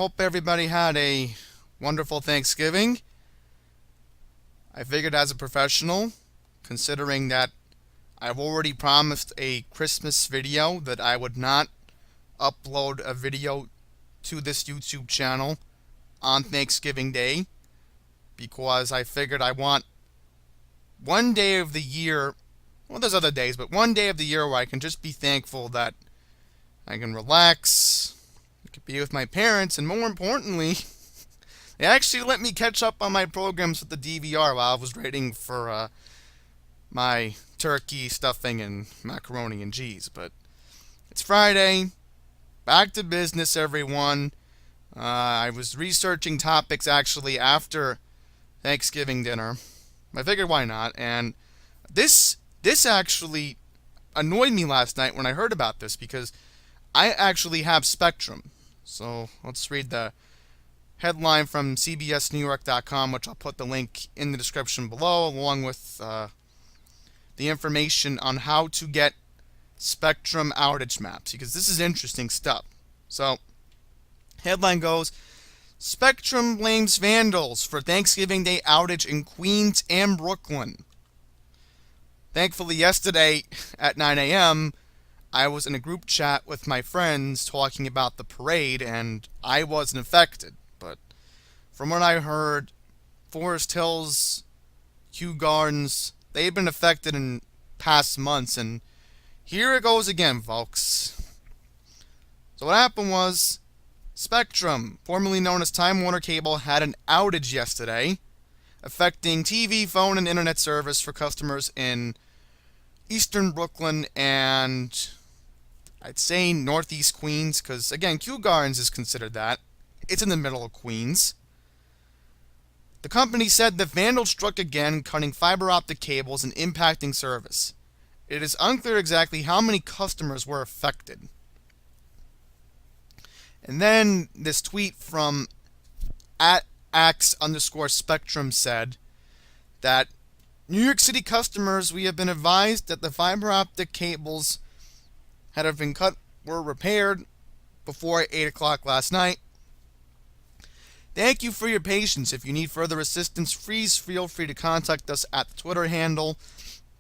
hope everybody had a wonderful Thanksgiving. I figured as a professional, considering that I've already promised a Christmas video that I would not upload a video to this YouTube channel on Thanksgiving Day, because I figured I want one day of the year, well, there's other days, but one day of the year where I can just be thankful that I can relax, I can be with my parents, and more importantly, they actually let me catch up on my programs with the DVR while I was waiting for my turkey, stuffing, and macaroni and cheese. But it's Friday, back to business, everyone. I was researching topics actually after Thanksgiving dinner. I figured why not, and this actually annoyed me last night when I heard about this, because I actually have Spectrum. So let's read the headline from CBSNewYork.com, which I'll put the link in the description below, along with the information on how to get Spectrum outage maps, because this is interesting stuff. So, headline goes, Spectrum blames vandals for Thanksgiving Day outage in Queens and Brooklyn. Thankfully, yesterday at 9 a.m., I was in a group chat with my friends talking about the parade, and I wasn't affected. But from what I heard, Forest Hills, Kew Gardens, they've been affected in past months, and here it goes again, folks. So what happened was, Spectrum, formerly known as Time Warner Cable, had an outage yesterday, affecting TV, phone, and internet service for customers in Eastern Brooklyn and I'd say Northeast Queens, because again, Kew Gardens is considered that. It's in the middle of Queens. The company said the vandals struck again, cutting fiber optic cables and impacting service. It is unclear exactly how many customers were affected. And then this tweet from @ax_spectrum said that New York City customers, we have been advised that the fiber optic cables had been cut were repaired before 8 o'clock last night. Thank you for your patience. If you need further assistance, please feel free to contact us at the Twitter handle.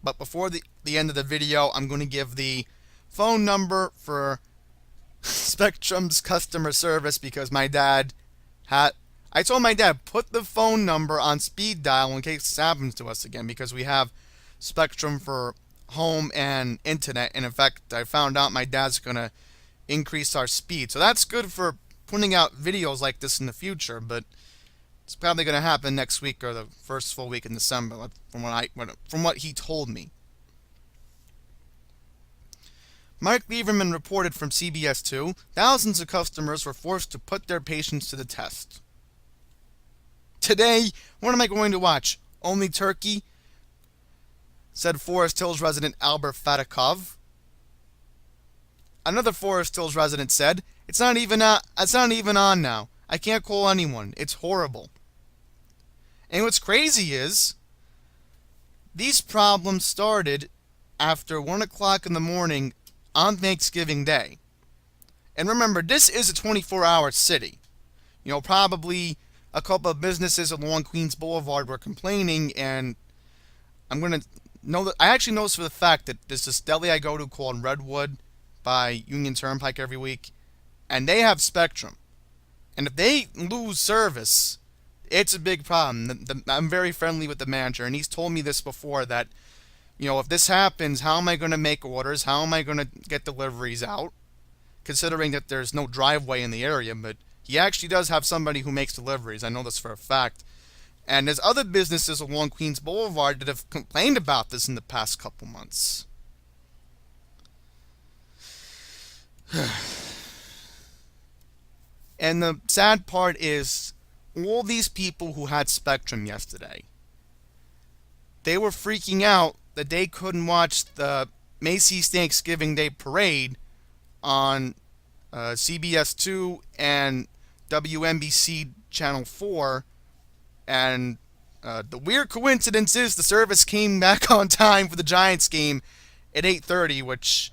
But before the end of the video, I'm going to give the phone number for Spectrum's customer service, because my dad I told my dad, put the phone number on speed dial in case this happens to us again, because we have Spectrum for home and internet, and in fact, I found out my dad's going to increase our speed. So that's good for putting out videos like this in the future, but it's probably going to happen next week or the first full week in December, from what he told me. Mike Lieberman reported from CBS 2, thousands of customers were forced to put their patience to the test. Today, what am I going to watch? Only Turkey? Said Forest Hills resident Albert Fatakov. Another Forest Hills resident said, It's not even on now. I can't call anyone. It's horrible. And what's crazy is, these problems started after 1 o'clock in the morning on Thanksgiving Day. And remember, this is a 24-hour city. Probably a couple of businesses along Queens Boulevard were complaining, and I'm going to know that I actually know this for the fact that there's this deli I go to called Redwood by Union Turnpike every week, and they have Spectrum. And if they lose service, it's a big problem. I'm very friendly with the manager, and he's told me this before, that if this happens, how am I going to make orders? How am I going to get deliveries out? Considering that there's no driveway in the area, but he actually does have somebody who makes deliveries. I know this for a fact. And there's other businesses along Queens Boulevard that have complained about this in the past couple months. And the sad part is, all these people who had Spectrum yesterday, they were freaking out that they couldn't watch the Macy's Thanksgiving Day Parade on CBS 2 and WNBC Channel 4, and the weird coincidence is the service came back on time for the Giants game at 8:30, which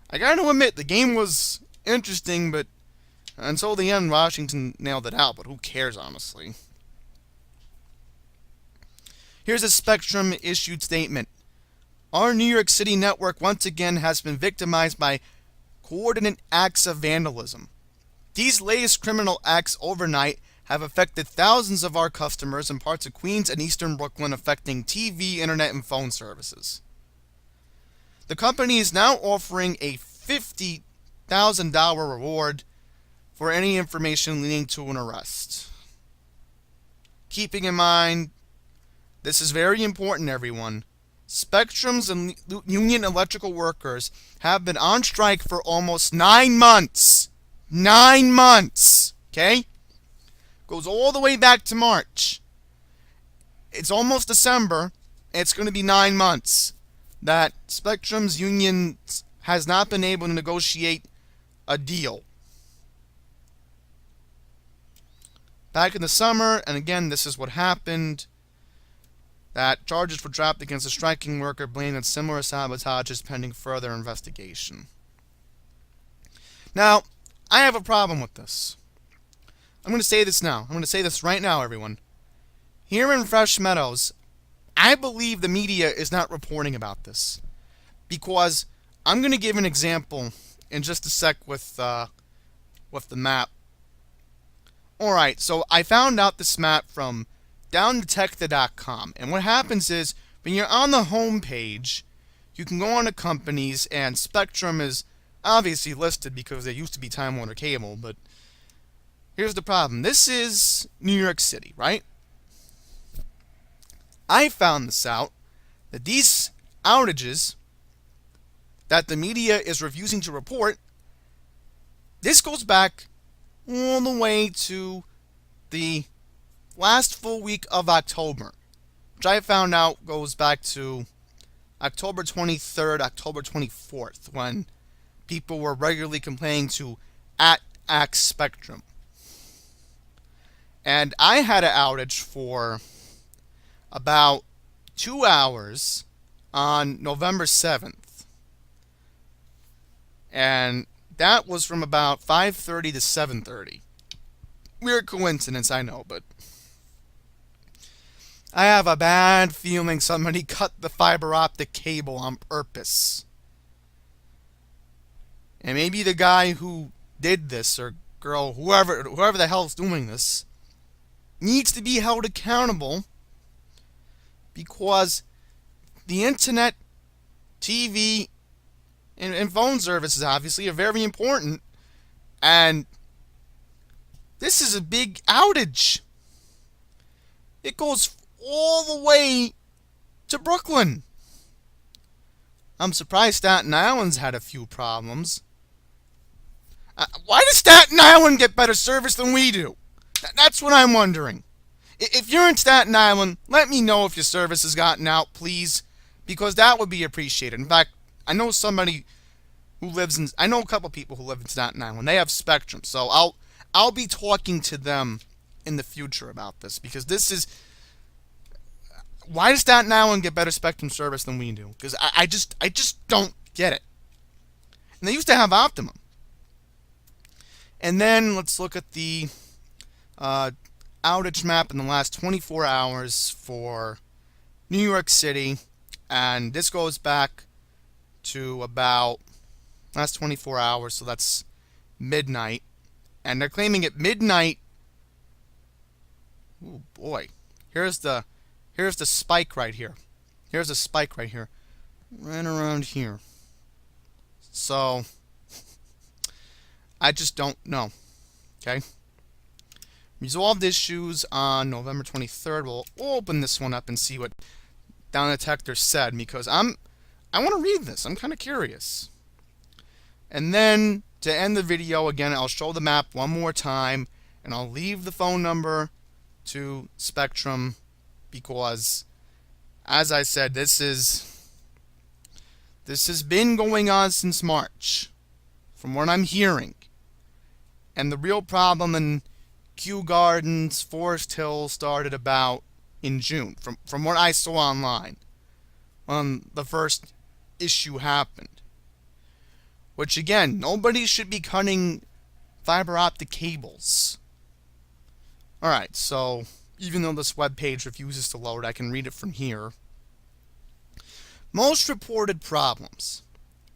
I gotta admit, the game was interesting, but Until the end, Washington nailed it out, but who cares, honestly? Here's a Spectrum issued statement. Our New York City network once again has been victimized by coordinate acts of vandalism. These latest criminal acts overnight have affected thousands of our customers in parts of Queens and Eastern Brooklyn, affecting TV, internet, and phone services. The company is now offering a $50,000 reward for any information leading to an arrest. Keeping in mind, this is very important, everyone. Spectrum's and union electrical workers have been on strike for almost 9 months. 9 months, okay? Goes all the way back to March. It's almost December. It's going to be 9 months that Spectrum's union has not been able to negotiate a deal. Back in the summer, and again, this is what happened, that charges were dropped against a striking worker blamed on similar sabotages pending further investigation. Now, I have a problem with this. I'm going to say this now. I'm going to say this right now, everyone. Here in Fresh Meadows, I believe the media is not reporting about this. Because I'm going to give an example in just a sec with the map. Alright, so I found out this map from downdetecta.com. And what happens is, when you're on the home page, you can go on to companies, and Spectrum is obviously listed because they used to be Time Warner Cable, but here's the problem. This is New York City, right? I found this out, that these outages that the media is refusing to report, this goes back all the way to the last full week of October, which I found out goes back to October 23rd, October 24th, when people were regularly complaining to @Axe Spectrum. And I had an outage for about 2 hours on November 7th. And that was from about 5:30 to 7:30. Weird coincidence, I know, but I have a bad feeling somebody cut the fiber optic cable on purpose. And maybe the guy who did this, or girl, whoever the hell is doing this, needs to be held accountable, because the internet, TV, and phone services obviously are very important, and this is a big outage. It goes all the way to Brooklyn. I'm surprised Staten Island's had a few problems. Why does Staten Island get better service than we do? That's what I'm wondering. If you're in Staten Island, let me know if your service has gotten out, please, because that would be appreciated. In fact, I know somebody who lives in, I know a couple people who live in Staten Island. They have Spectrum, so I'll be talking to them in the future about this, because this is, why does Staten Island get better Spectrum service than we do? Because I just don't get it. And they used to have Optimum. And then let's look at the outage map in the last 24 hours for New York City, and this goes back to about last 24 hours, so that's midnight, and they're claiming at midnight. Oh boy, here's the spike right here. Here's a spike right here, right around here. So I just don't know. Okay. Resolved issues on November 23rd. We'll open this one up and see what Down Detector said, because I want to read this. I'm kind of curious. And then to end the video, again, I'll show the map one more time, and I'll leave the phone number to Spectrum, because, as I said, this has been going on since March, from what I'm hearing. And the real problem in Kew Gardens, Forest Hill started about in June, from what I saw online, when the first issue happened. Which, again, nobody should be cutting fiber optic cables. Alright, so even though this web page refuses to load, I can read it from here. Most reported problems.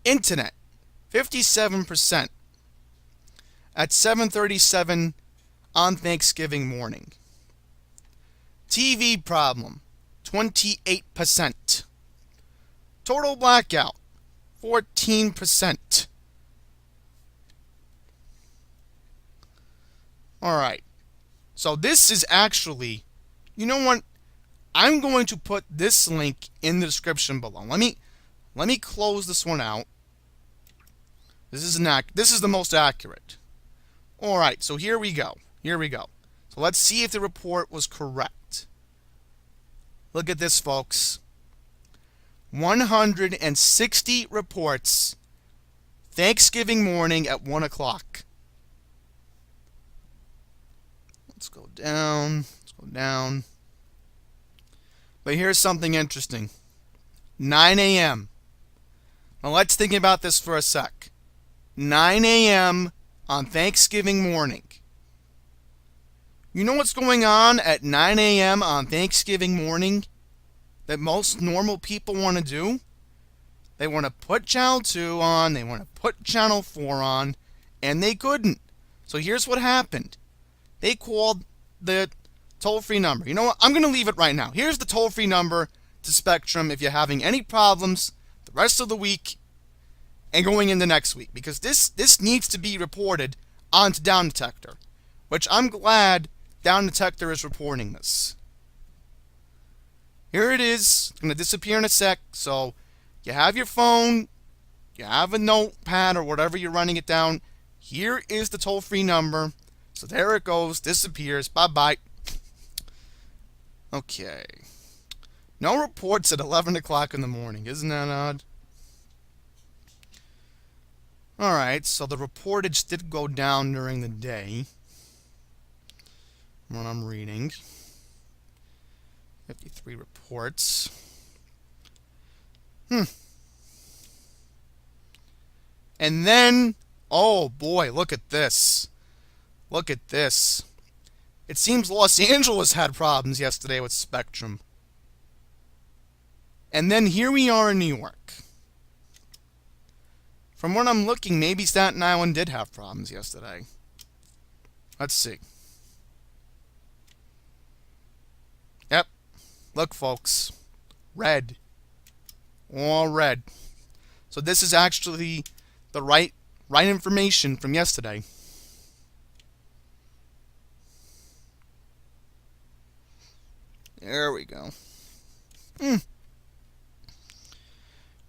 Internet, 57% at 7:37 on Thanksgiving morning. TV problem, 28%. Total blackout, 14%. Alright, so this is actually, you know what? I'm going to put this link in the description below. Let me close this one out. This is the most accurate. Alright, so here we go. Here we go. So let's see if the report was correct. Look at this, folks. 160 reports Thanksgiving morning at 1 o'clock. Let's go down. Let's go down. But here's something interesting. 9 a.m. Now let's think about this for a sec. 9 a.m. on Thanksgiving morning. You know what's going on at 9 a.m. on Thanksgiving morning that most normal people want to do? They want to put Channel 2 on, they want to put Channel 4 on, and they couldn't. So here's what happened. They called the toll-free number. You know what? I'm going to leave it right now. Here's the toll-free number to Spectrum if you're having any problems the rest of the week and going into next week. Because this needs to be reported onto Down Detector. Which I'm glad Down Detector is reporting this. Here it is. It's going to disappear in a sec. So you have your phone. You have a notepad or whatever you're running it down. Here is the toll-free number. So there it goes. Disappears. Bye-bye. Okay. No reports at 11 o'clock in the morning. Isn't that odd? Alright, so the reportage did go down during the day. What I'm reading. 53 reports. And then, oh boy, look at this. Look at this. It seems Los Angeles had problems yesterday with Spectrum. And then here we are in New York. From what I'm looking, maybe Staten Island did have problems yesterday. Let's see. Yep. Look, folks. Red. All red. So this is actually the right information from yesterday. There we go.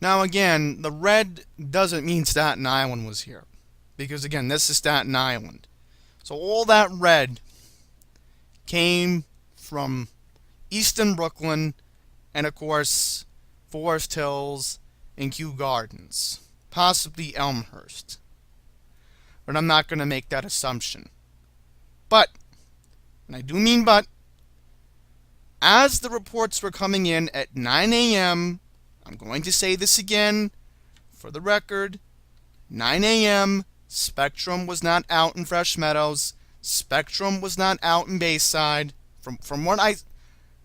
Now again, the red doesn't mean Staten Island was here. Because again, this is Staten Island. So all that red came from Easton Brooklyn and of course Forest Hills and Kew Gardens. Possibly Elmhurst. But I'm not going to make that assumption. But, and I do mean but, as the reports were coming in at 9 a.m., I'm going to say this again for the record, 9 a.m., Spectrum was not out in Fresh Meadows, Spectrum was not out in Bayside, from what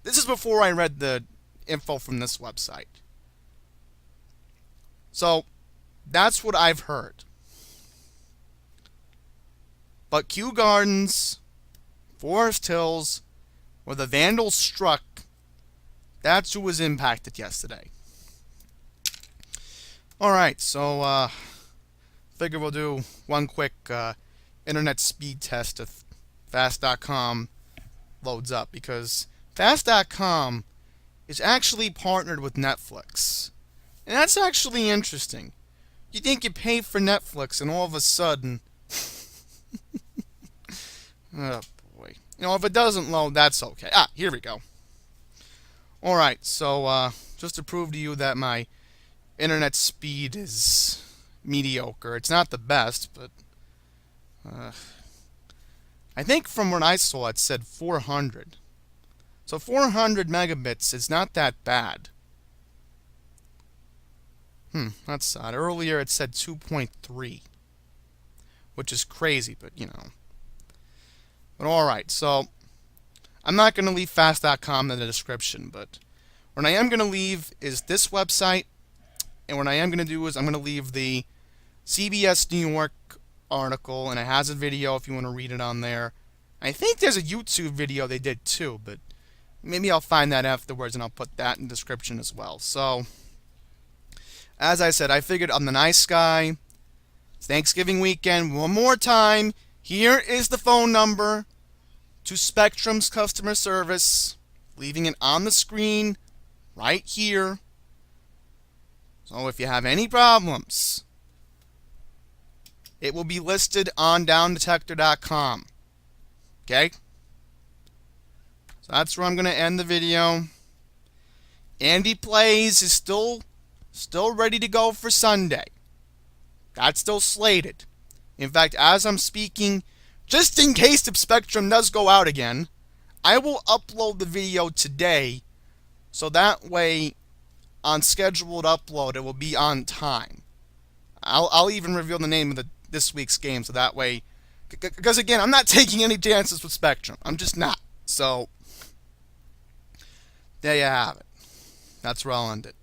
this is before I read the info from this website. So, that's what I've heard. But Kew Gardens, Forest Hills, where the vandals struck, that's who was impacted yesterday. Alright, so figure we'll do one quick internet speed test if fast.com loads up, because fast.com is actually partnered with Netflix. And that's actually interesting. You think you pay for Netflix and all of a sudden oh boy. You know, if it doesn't load, that's okay. Ah, here we go. Alright, so just to prove to you that my internet speed is mediocre. It's not the best, but I think from what I saw it said 400. So 400 megabits is not that bad. That's odd. Earlier it said 2.3. which is crazy, but you know. But alright, so I'm not going to leave fast.com in the description, but what I am going to leave is this website, and what I am going to do is I'm going to leave the CBS New York article, and it has a video if you want to read it on there. I think there's a YouTube video they did too, but maybe I'll find that afterwards and I'll put that in the description as well. So, as I said, I figured I'm the nice guy. It's Thanksgiving weekend. One more time, here is the phone number to Spectrum's customer service, leaving it on the screen right here. So if you have any problems, it will be listed on downdetector.com. Okay? So that's where I'm going to end the video. Andy Plays is still ready to go for Sunday. That's still slated. In fact, as I'm speaking, just in case the Spectrum does go out again, I will upload the video today, so that way, on scheduled upload, it will be on time. I'll even reveal the name of this week's game, so that way, because again, I'm not taking any chances with Spectrum. I'm just not. So, there you have it. That's where I'll end it.